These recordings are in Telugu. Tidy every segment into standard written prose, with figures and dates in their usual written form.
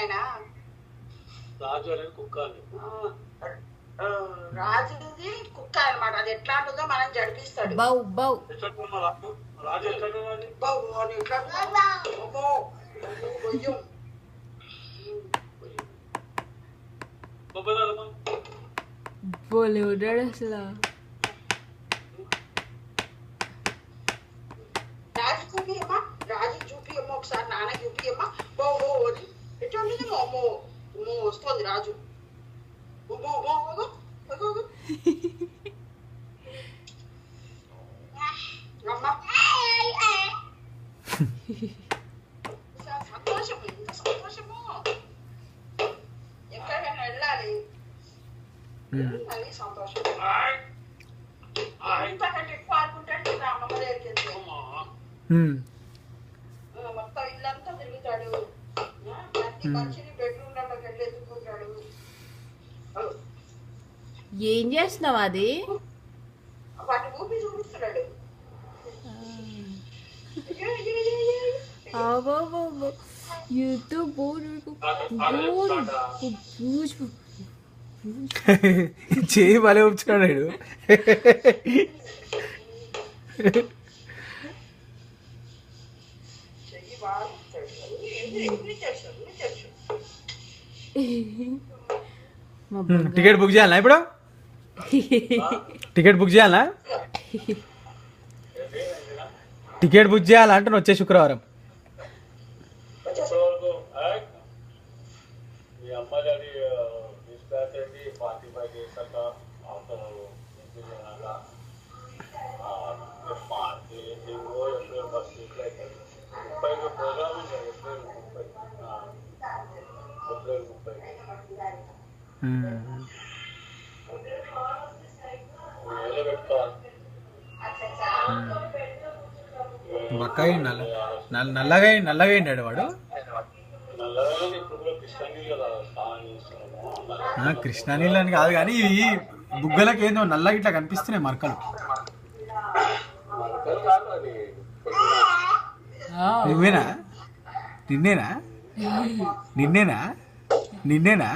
ఆయన రాజు అనేది కుక్క రాజుది కుక్క అనమాట. అది ఎట్లా ఉంటుందో మనం జడిపిస్తాడు. బౌ బౌ రాజు ఎట్లా బోలే ఉన్నాడు అసలు. రాజు చూపియమ్మా, రాజు చూపియమ్మా, ఒకసారి నాన్న చూపియమ్మా. బో బో అని ఎట్లా ఉంటుంది. అమ్మో అమ్మో వస్తుంది రాజు. సంతోషం, ఎంత సంతోషము. ఎక్కడికైనా వెళ్ళాలి అది సంతోషం. ఇంతకంటే ఎక్కువ ఆడుకుంటాడు. అమ్మమ్మ దగ్గరికి వెళ్తే మొత్తం ఇల్లంతా తిరుగుతాడు. ప్రతి మనిషిని బెడ్రూమ్లలోకి వెళ్ళి ఎత్తుకుంటాడు. ఏం చేస్తున్నావు అది? వాటి ఊపి చూపిస్తున్నాడు. యూట్యూబ్ చేయి భలే ఉంచుకున్నాడు. టికెట్ బుక్ చేయాలా ఇప్పుడు? టికెట్ బుక్ చేయాలా? టికెట్ బుక్ చేయాలంటే వచ్చే శుక్రవారం. బక్కాయి నల్లగా అయిండాడు వాడు. కృష్ణా నీళ్ళు అని కాదు కానీ ఇవి బుగ్గలకి ఏందో నల్లగా ఇట్లా కనిపిస్తున్నాయి మరకలు. నువ్వేనా? నిన్నేనా? నిన్నేనా? నిన్నేనా?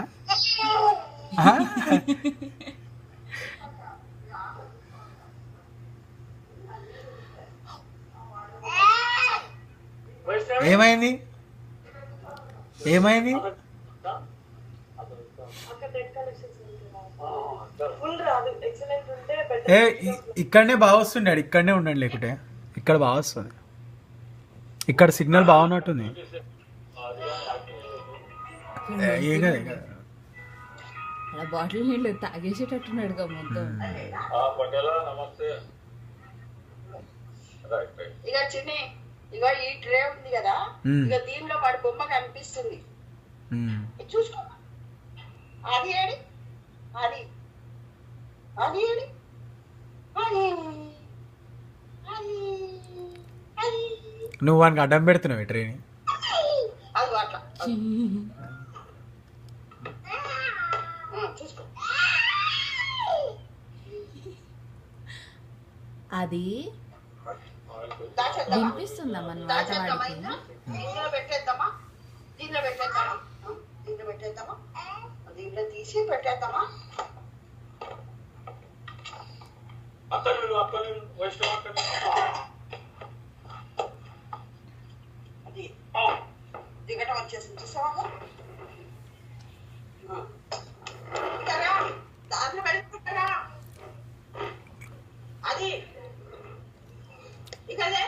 ఏమైంది? ఏమైంది? ఇక్కడనే బాగా వస్తుండే. ఇక్కడనే ఉండండి, లేకుంటే ఇక్కడ బాగా వస్తుంది. ఇక్కడ సిగ్నల్ బాగున్నట్టుంది. ఏం కదా బాటిల్ నీళ్ళు తాగేసేటట్టున్నాడు మొత్తం. ఇక చిన్ని ఇక ఈ ట్రే ఉంది కదా, ఇక దీనిలో వాడి బొమ్మ కనిపిస్తుంది. చూసుకో. అది ఏడి, అది అది ఏడి, నువ్వు వానికి అడ్డం పెడుతున్నావు ట్రైన్. అది అట్లా చూసుకో. అది వినిపిస్తుందా మన మాట వాడికి? దీంట్లో పెట్టేద్దామా, దీంట్లో పెట్టేద్దామా, దీంట్లో పెట్టేద్దామా, దీంట్లో తీసి పెట్టేద్దామా. అది దిగటం వచ్చేసింది చూసావా? దాంట్లో పెట్టుకుంటారా? అది ఇకదే